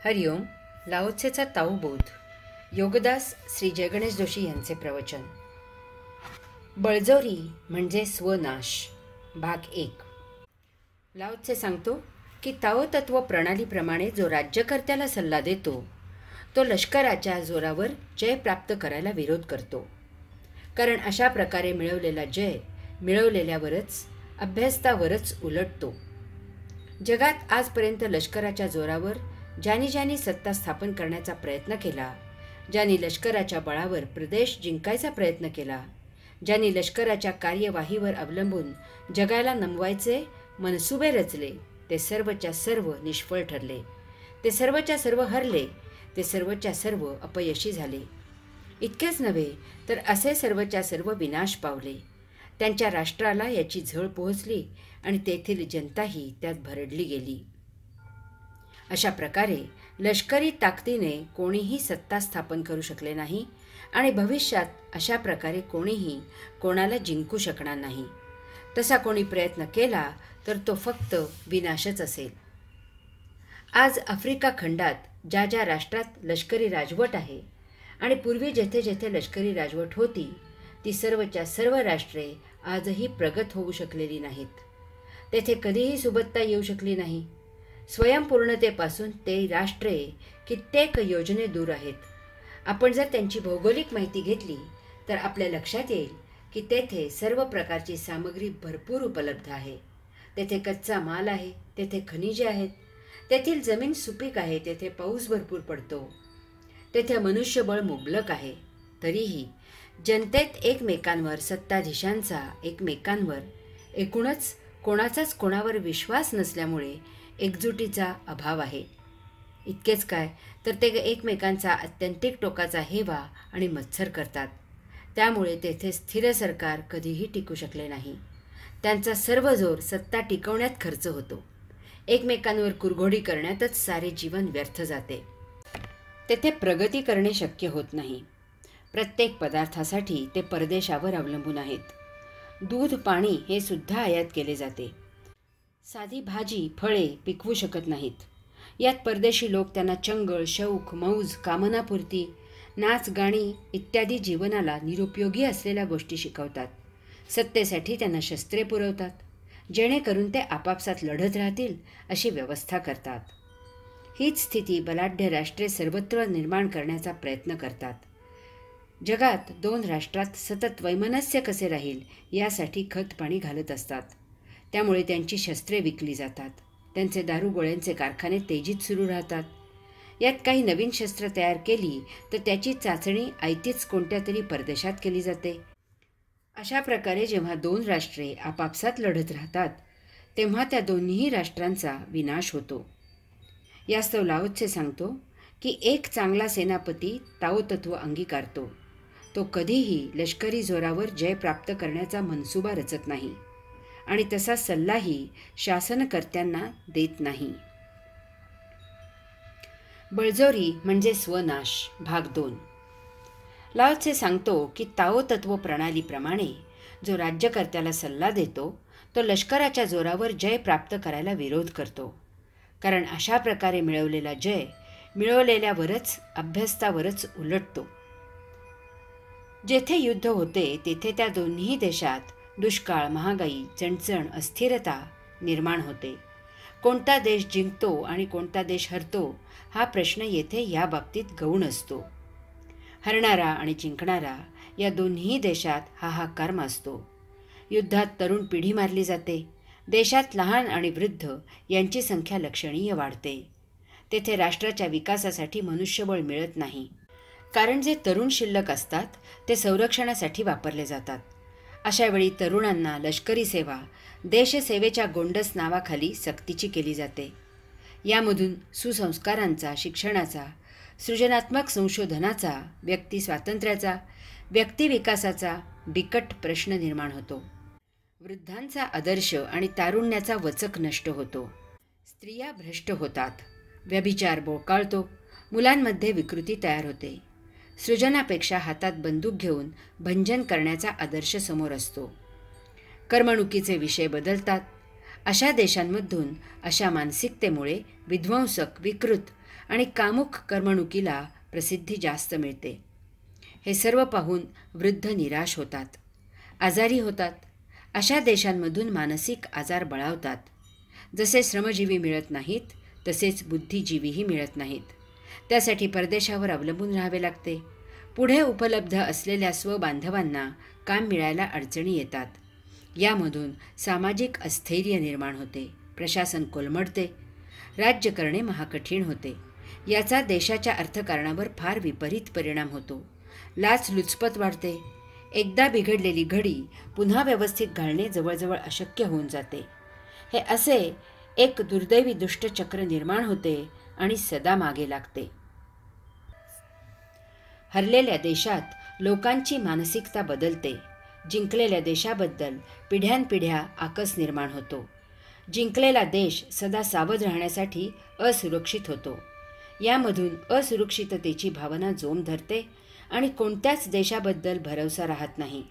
हरिओम. लाओत्सेचा ताऊबोध. योगदास श्री जयगणेश जोशी यांचे प्रवचन. बळजोरी म्हणजे स्वनाश. भाग 1. लाओत्से सांगतो की ताओ तत्व प्रणालीप्रमाणे जो राज्यकर्त्याला सल्ला देतो तो लष्कराच्या जोरावर जय प्राप्त करायला विरोध करतो. कारण अशा प्रकारे मिळवलेला जय मिळवलेल्यावरच अभ्यस्तावरच उलटतो. जगात आजपर्यंत लष्कराच्या जोरावर ज्यांनी सत्ता स्थापन करण्याचा प्रयत्न केला, ज्यांनी लष्कराच्या बळावर प्रदेश जिंकायचा प्रयत्न केला, ज्यांनी लष्कराच्या कार्यवाहीवर अवलंबून जगाला नमवायचे मनसुबे रचले, ते सर्वच्या सर्व निष्फळ ठरले. ते सर्वच्या सर्व हरले. ते सर्वच्या सर्व अपयशी झाले. इतकेच नव्हे तर असे सर्वच्या सर्व विनाश पावले. त्यांच्या राष्ट्राला याची झळ पोहोचली आणि तेथील जनताही त्यात भरडली गेली. अशा प्रकारे लष्करी ताकदीने कोणीही सत्ता स्थापन करू शकले नाही आणि भविष्यात अशा प्रकारे कोणीही कोणाला जिंकू शकणार नाही. तसा कोणी प्रयत्न केला तर तो फक्त विनाशच असेल. आज आफ्रिका खंडात ज्या ज्या राष्ट्रात लष्करी राजवट आहे आणि पूर्वी जेथे जेथे लष्करी राजवट होती ती सर्वच्या सर्व राष्ट्रे आजही प्रगत होऊ शकलेली नाहीत. तेथे कधीही सुबत्ता येऊ शकली नाही. स्वयंपूर्णतेपासून ते राष्ट्रे कित्येक योजने दूर आहेत. आपण जर त्यांची भौगोलिक माहिती घेतली तर आपल्या लक्षात येईल की तेथे सर्व प्रकारची सामग्री भरपूर उपलब्ध आहे. तेथे कच्चा माल आहे, तेथे खनिजे आहेत, तेथील जमीन सुपीक आहे, तेथे पाऊस भरपूर पडतो, तेथे मनुष्यबळ मुबलक आहे. तरीही जनतेत एकमेकांवर, सत्ताधीशांचा एकमेकांवर, एकूणच कोणाचाच कोणावर विश्वास नसल्यामुळे एकजुटीचा अभाव आहे. इतकेच काय तर ते एकमेकांचा आत्यंतिक टोकाचा हेवा आणि मत्सर करतात. त्यामुळे तेथे स्थिर सरकार कधीही टिकू शकले नाही. त्यांचा सर्व जोर सत्ता टिकवण्यात खर्च होतो. एकमेकांवर कुरघोडी करण्यातच सारे जीवन व्यर्थ जाते. तेथे प्रगती करणे शक्य होत नाही. प्रत्येक पदार्थासाठी ते परदेशावर अवलंबून आहेत. दूध, पाणी हे सुद्धा आयात केले जाते. साधी भाजी, फळे पिकवू शकत नाहीत. यात परदेशी लोक त्यांना चंगळ, शौक, मौज, कामनापूर्ती, नाच, गाणी इत्यादी जीवनाला निरुपयोगी असलेल्या गोष्टी शिकवतात. सत्तेसाठी त्यांना शस्त्रे पुरवतात, जेणेकरून ते आपापसात लढत राहतील अशी व्यवस्था करतात. हीच स्थिती बलाढ्य राष्ट्रे सर्वत्र निर्माण करण्याचा प्रयत्न करतात. जगात 2 राष्ट्रात सतत वैमनस्य कसे राहील यासाठी खत पाणी घालत असतात. त्यामुळे त्यांची शस्त्रे विकली जातात. त्यांचे दारूगोळ्यांचे कारखाने तेजीत सुरू राहतात. यात काही नवीन शस्त्र तयार केली तर त्याची चाचणी आयतीच कोणत्या तरी परदेशात केली जाते. अशा प्रकारे जेव्हा 2 राष्ट्रे आपापसात लढत राहतात तेव्हा त्या दोन्ही राष्ट्रांचा विनाश होतो. यास्तव लाओत्से सांगतो की एक चांगला सेनापती ताओ तत्व अंगीकारतो. तो कधीही लष्करी जोरावर जय प्राप्त करण्याचा मनसुबा रचत नाही आणि तसा सल्लाही शासनकर्त्यांना देत नाही. बळजोरी म्हणजे स्वनाश. भाग 2. लाओत्से सांगतो की ताओ तत्व प्रणालीप्रमाणे जो राज्यकर्त्याला सल्ला देतो तो लष्कराच्या जोरावर जय प्राप्त करायला विरोध करतो. कारण अशा प्रकारे मिळवलेला जय मिळवलेल्यावरच अभ्यस्तावरच उलटतो. जेथे युद्ध होते तेथे त्या दोन्ही देशात दुष्काळ, महागाई, चणचण, अस्थिरता निर्माण होते. कोणता देश जिंकतो आणि कोणता देश हरतो हा प्रश्न येथे या बाबतीत गौण असतो. हरणारा आणि जिंकणारा या दोन्ही देशात हाहाकार माजतो. युद्धात तरुण पिढी मारली जाते. देशात लहान आणि वृद्ध यांची संख्या लक्षणीय वाढते. तेथे राष्ट्राच्या विकासासाठी मनुष्यबळ मिळत नाही. कारण जे तरुण शिल्लक असतात ते संरक्षणासाठी वापरले जातात. अशावेळी तरुणांना लष्करी सेवा देशसेवेच्या गोंडस नावाखाली सक्तीची केली जाते. यामधून सुसंस्कारांचा, शिक्षणाचा, सृजनात्मक संशोधनाचा, व्यक्ती स्वातंत्र्याचा, व्यक्तिविकासाचा बिकट प्रश्न निर्माण होतो. वृद्धांचा आदर्श आणि तारुण्याचा वचक नष्ट होतो. स्त्रिया भ्रष्ट होतात. व्यभिचार बोळकाळतो. मुलांमध्ये विकृती तयार होते. सृजनापेक्षा हातात बंदूक घेऊन भंजन करण्याचा आदर्श समोर असतो. करमणुकीचे विषय बदलतात. अशा देशांमधून अशा मानसिकतेमुळे विध्वंसक, विकृत आणि कामुक करमणुकीला प्रसिद्धी जास्त मिळते. हे सर्व पाहून वृद्ध निराश होतात, आजारी होतात. अशा देशांमधून मानसिक आजार बळावतात. जसे श्रमजीवी मिळत नाहीत तसेच बुद्धिजीवीही मिळत नाहीत. त्यासाठी परदेशावर अवलंबून राहावे लागते. पुढे उपलब्ध असलेल्या स्वबांधवांना काम मिळायला अडचणी येतात. यामधून सामाजिक अस्थैर्य निर्माण होते, प्रशासन कोलमडते, राज्य करणे महाकठीण होते. याचा देशाच्या अर्थकारणावर फार विपरीत परिणाम होतो. लाचलुचपत वाढते. एकदा बिघडलेली घडी पुन्हा व्यवस्थित घालणे जवळजवळ अशक्य होऊन जाते. हे असे एक दुर्दैवी दुष्टचक्र निर्माण होते आणि सदा मागे लागते. हरलेल्या देशात लोकांची मानसिकता बदलते. जिंकलेल्या देशाबद्दल पिढ्यानपिढ्या आकस निर्माण होतो. जिंकलेला देश सदा सावध राहण्यासाठी असुरक्षित होतो. यामधून असुरक्षिततेची भावना जोम धरते आणि कोणत्याच देशाबद्दल भरवसा राहत नाही.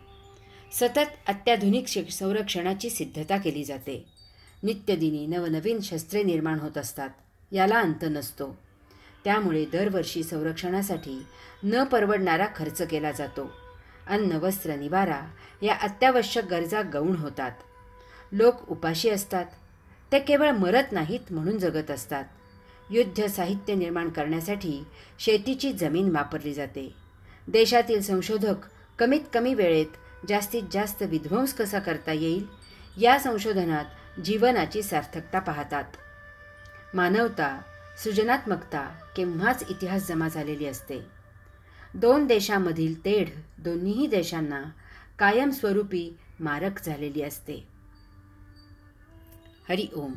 सतत अत्याधुनिक संरक्षणाची सिद्धता केली जाते. नित्यदिनी नवनवीन शस्त्रे निर्माण होत असतात. याला अंत नसतो. त्यामुळे दरवर्षी संरक्षणासाठी न परवडणारा खर्च केला जातो. अन्न, वस्त्र, निवारा या अत्यावश्यक गरजा गौण होतात. लोक उपाशी असतात. ते केवळ मरत नाहीत म्हणून जगत असतात. युद्ध साहित्य निर्माण करण्यासाठी शेतीची जमीन वापरली जाते. देशातील संशोधक कमीत कमी वेळेत जास्तीत जास्त विध्वंस कसा करता येईल या संशोधनात जीवनाची सार्थकता पाहतात. मानवता, सृजनात्मकता केव्हाच इतिहास जमा झालेली असते. दोन देशांमधील तेढ दोन्हीही देशांना कायमस्वरूपी मारक झालेली असते. हरि ओम.